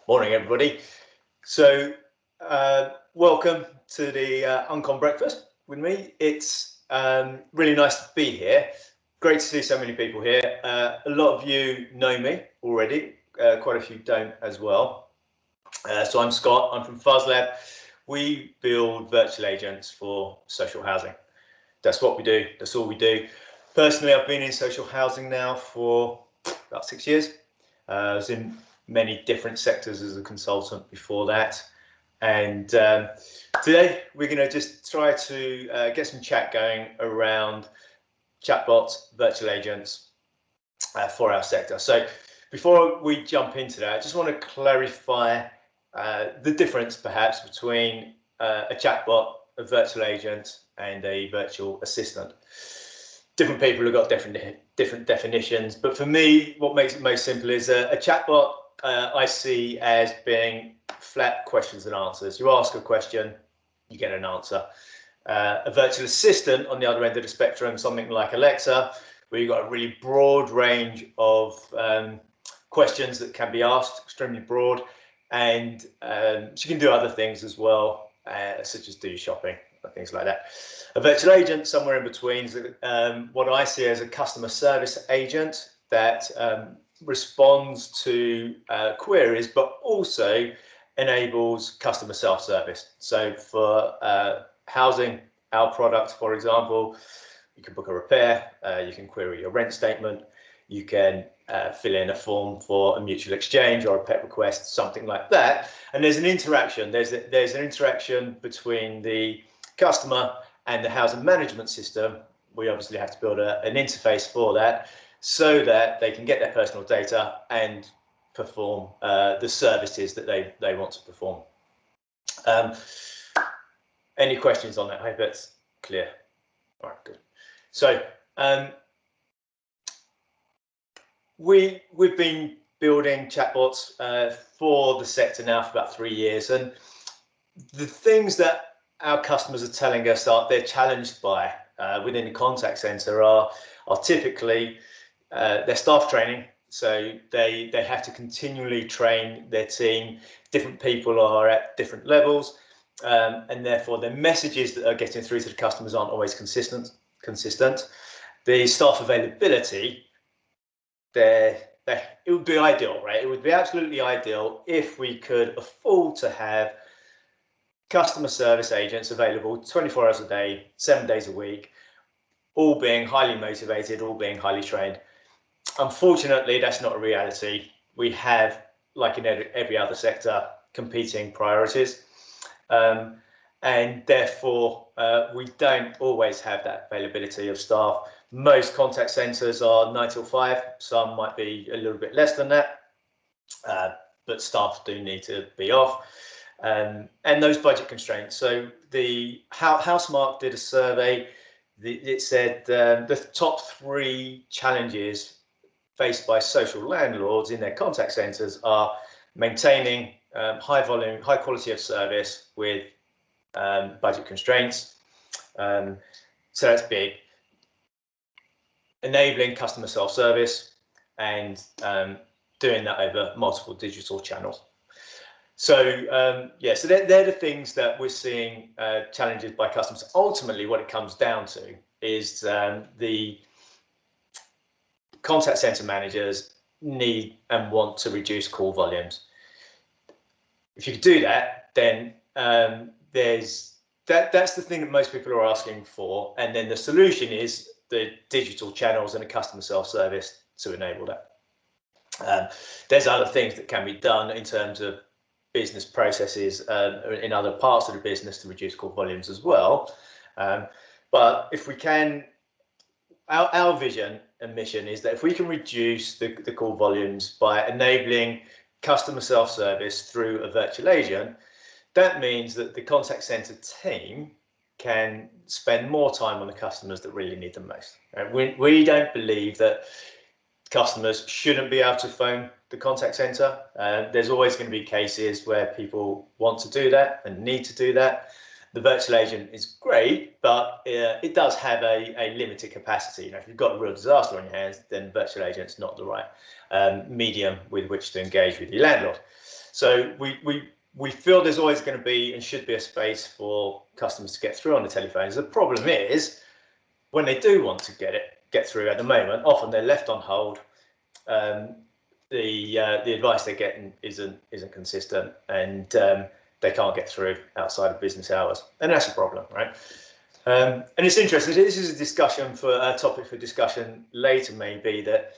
Morning, everybody. So, welcome to the UnCon breakfast with me. It's really nice to be here. Great to see so many people here. A lot of you know me already. Quite a few don't as well. So I'm Scott. I'm from FuzzLab. We build virtual agents for social housing. That's what we do. That's all we do. Personally, I've been in social housing now for about 6 years. I was in many different sectors as a consultant before that. And today we're going to just try to get some chat going around chatbots, virtual agents for our sector. So before we jump into that, I just want to clarify the difference perhaps between a chatbot, a virtual agent, and a virtual assistant. Different people have got different definitions, but for me, what makes it most simple is a chatbot I see as being flat questions and answers. You ask a question, you get an answer. A virtual assistant on the other end of the spectrum, something like Alexa, where you've got a really broad range of questions that can be asked, extremely broad, and she can do other things as well, such as do shopping and things like that. A virtual agent, somewhere in between, is what I see as a customer service agent that responds to queries, but also enables customer self-service. So for housing, our product, for example, you can book a repair, you can query your rent statement, you can fill in a form for a mutual exchange or a pet request, something like that. And there's an interaction. There's an interaction between the customer and the housing management system. We obviously have to build an interface for that so that they can get their personal data and perform the services that they want to perform. Any questions on that? I hope it's clear. All right, good. So we've been building chatbots for the sector now for about 3 years, and the things that our customers are telling us they're challenged by within the contact center are typically their staff training. So they have to continually train their team. Different people are at different levels, and therefore the messages that are getting through to the customers aren't always consistent. The staff availability, it would be ideal, right? It would be absolutely ideal if we could afford to have customer service agents available 24 hours a day, 7 days a week, all being highly motivated, all being highly trained. Unfortunately, that's not a reality. We have, like in every other sector, competing priorities. And therefore, we don't always have that availability of staff. Most contact centres are 9 till 5. Some might be a little bit less than that, but staff do need to be off. And those budget constraints. So the Housemark did a survey. It said the top 3 challenges faced by social landlords in their contact centres are maintaining high volume, high quality of service with budget constraints. So that's big. Enabling customer self-service and doing that over multiple digital channels. So yeah, so they're the things that we're seeing challenges by customers. Ultimately, what it comes down to is the contact center managers need and want to reduce call volumes. If you could do that, then that's the thing that most people are asking for, and then the solution is the digital channels and the customer self-service to enable that. There's other things that can be done in terms of business processes in other parts of the business to reduce call volumes as well. But if we can, our vision and mission is that if we can reduce the call volumes by enabling customer self-service through a virtual agent, that means that the contact center team can spend more time on the customers that really need them most. We don't believe that customers shouldn't be able to phone the contact center. There's always going to be cases where people want to do that and need to do that. The virtual agent is great, but it does have a limited capacity. You know, if you've got a real disaster on your hands, then virtual agent's not the right medium with which to engage with your landlord. So we feel there's always going to be and should be a space for customers to get through on the telephones. The problem is when they do want to get through at the moment, often they're left on hold. The advice they're getting isn't consistent, and they can't get through outside of business hours, and that's a problem, right? And it's interesting. This is a discussion for a topic for discussion later, maybe, that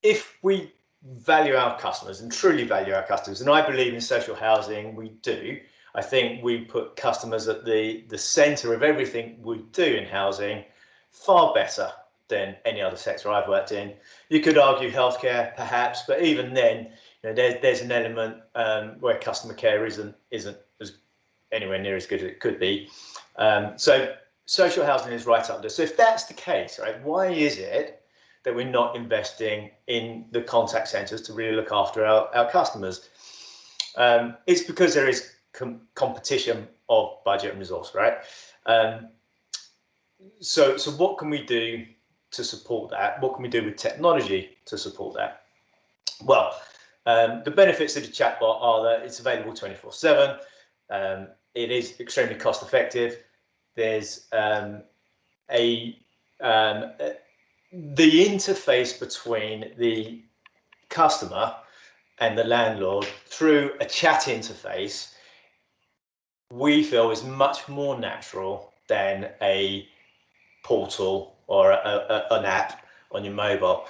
if we value our customers and truly value our customers, and I believe in social housing, we do. I think we put customers at the centre of everything we do in housing, far better than any other sector I've worked in. You could argue healthcare, perhaps, but even then, you know, there's an element where customer care isn't as anywhere near as good as it could be. So social housing is right up there. So if that's the case, right, why is it that we're not investing in the contact centres to really look after our customers? It's because there is competition of budget and resource, right? So what can we do to support that? What can we do with technology to support that? Well, the benefits of the chatbot are that it's available 24/7. It is extremely cost effective. There's the interface between the customer and the landlord through a chat interface, we feel is much more natural than a portal or an app on your mobile.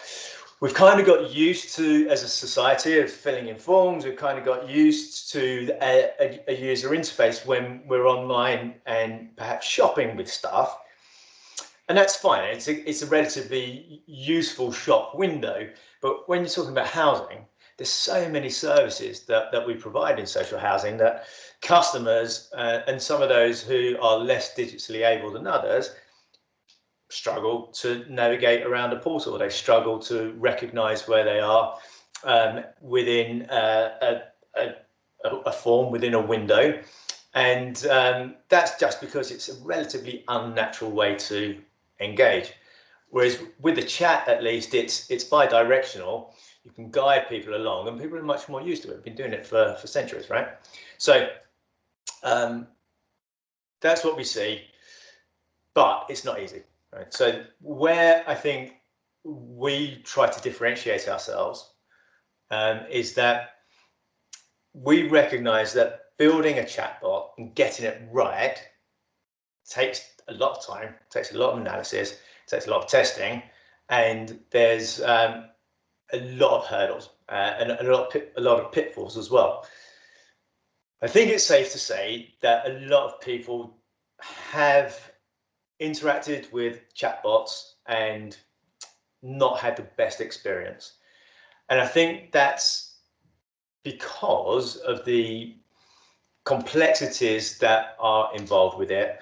We've kind of got used to, as a society, of filling in forms. We've kind of got used to a user interface when we're online and perhaps shopping with stuff. And that's fine. It's a relatively useful shop window. But when you're talking about housing, there's so many services that we provide in social housing that customers and some of those who are less digitally able than others struggle to navigate around a portal. They struggle to recognize where they are within a form, within a window. And that's just because it's a relatively unnatural way to engage. Whereas with the chat, at least, it's bi-directional. You can guide people along, and people are much more used to it. We've been doing it for centuries, right? So that's what we see, but it's not easy. Right. So where I think we try to differentiate ourselves is that we recognize that building a chatbot and getting it right takes a lot of time, takes a lot of analysis, takes a lot of testing, and there's a lot of hurdles and a lot of pitfalls as well. I think it's safe to say that a lot of people have interacted with chatbots and not had the best experience. And I think that's because of the complexities that are involved with it.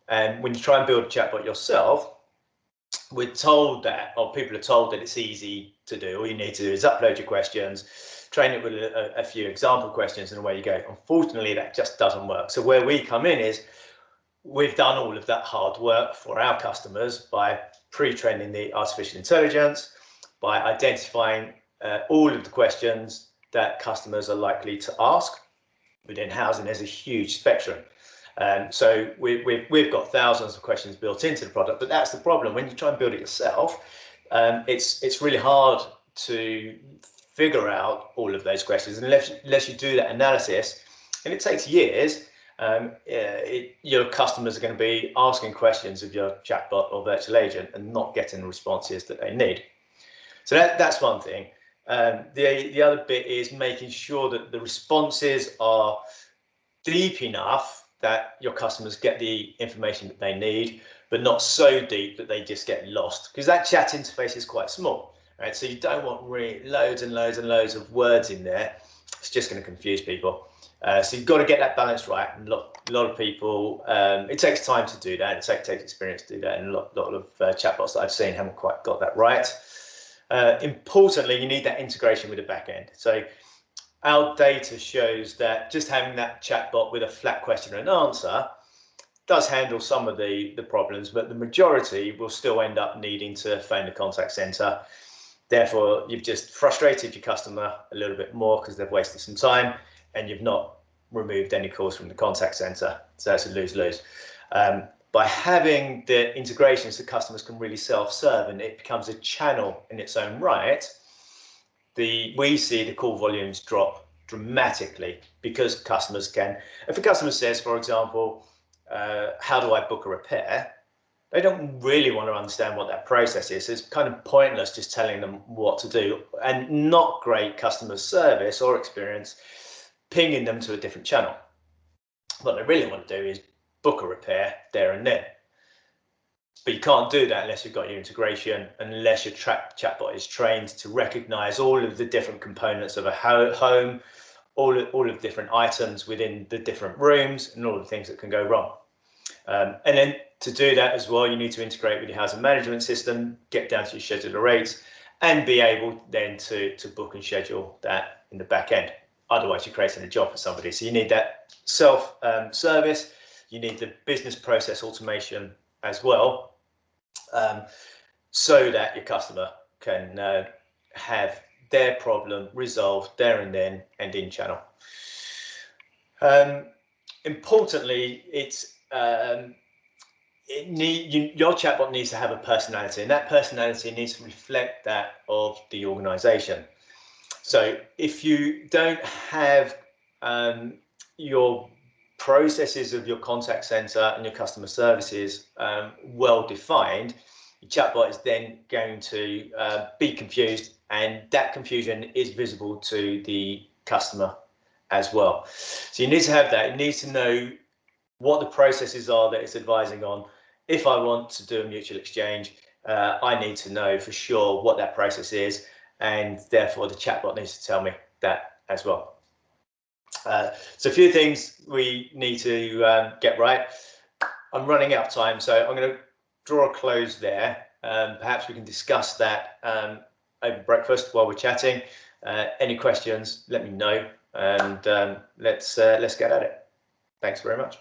And when you try and build a chatbot yourself, we're told that, or people are told that it's easy to do. All you need to do is upload your questions, train it with a few example questions, and away you go. Unfortunately, that just doesn't work. So where we come in is we've done all of that hard work for our customers by pre-training the artificial intelligence, by identifying all of the questions that customers are likely to ask. Within housing, there's a huge spectrum. So we've got thousands of questions built into the product, but that's the problem. When you try and build it yourself, it's really hard to figure out all of those questions unless you do that analysis, and it takes years. Your customers are going to be asking questions of your chatbot or virtual agent and not getting the responses that they need. So that's one thing. The other bit is making sure that the responses are deep enough that your customers get the information that they need, but not so deep that they just get lost, because that chat interface is quite small, right? So you don't want really loads and loads and loads of words in there. It's just going to confuse people. So you've got to get that balance right. And a lot of people, it takes time to do that. It takes experience to do that. And a lot of chatbots that I've seen haven't quite got that right. Importantly, you need that integration with the back end. So our data shows that just having that chatbot with a flat question and answer does handle some of the problems, but the majority will still end up needing to phone the contact center. Therefore, you've just frustrated your customer a little bit more because they've wasted some time, and you've not removed any calls from the contact center. So it's a lose-lose. By having the integrations that customers can really self-serve, and it becomes a channel in its own right, we see the call volumes drop dramatically, because customers can, if a customer says, for example, how do I book a repair? They don't really want to understand what that process is. It's kind of pointless just telling them what to do, and not great customer service or experience pinging them to a different channel. What they really want to do is book a repair there and then. But you can't do that unless you've got your integration, unless your chatbot is trained to recognize all of the different components of a home, all of different items within the different rooms, and all the things that can go wrong. And then to do that as well, you need to integrate with your housing management system, get down to your scheduler rates, and be able then to book and schedule that in the back end. Otherwise, you're creating a job for somebody. So you need that self-service. You need the business process automation as well, so that your customer can have their problem resolved there and then and in channel. Importantly, your chatbot needs to have a personality, and that personality needs to reflect that of the organization. So if you don't have your processes of your contact center and your customer services well defined, your chatbot is then going to be confused, and that confusion is visible to the customer as well. So you need to have that. It needs to know what the processes are that it's advising on. If I want to do a mutual exchange, I need to know for sure what that process is, and therefore the chatbot needs to tell me that as well. So a few things we need to get right. I'm running out of time, so I'm going to draw a close there. Perhaps we can discuss that over breakfast while we're chatting. Any questions, let me know, and let's get at it. Thanks very much.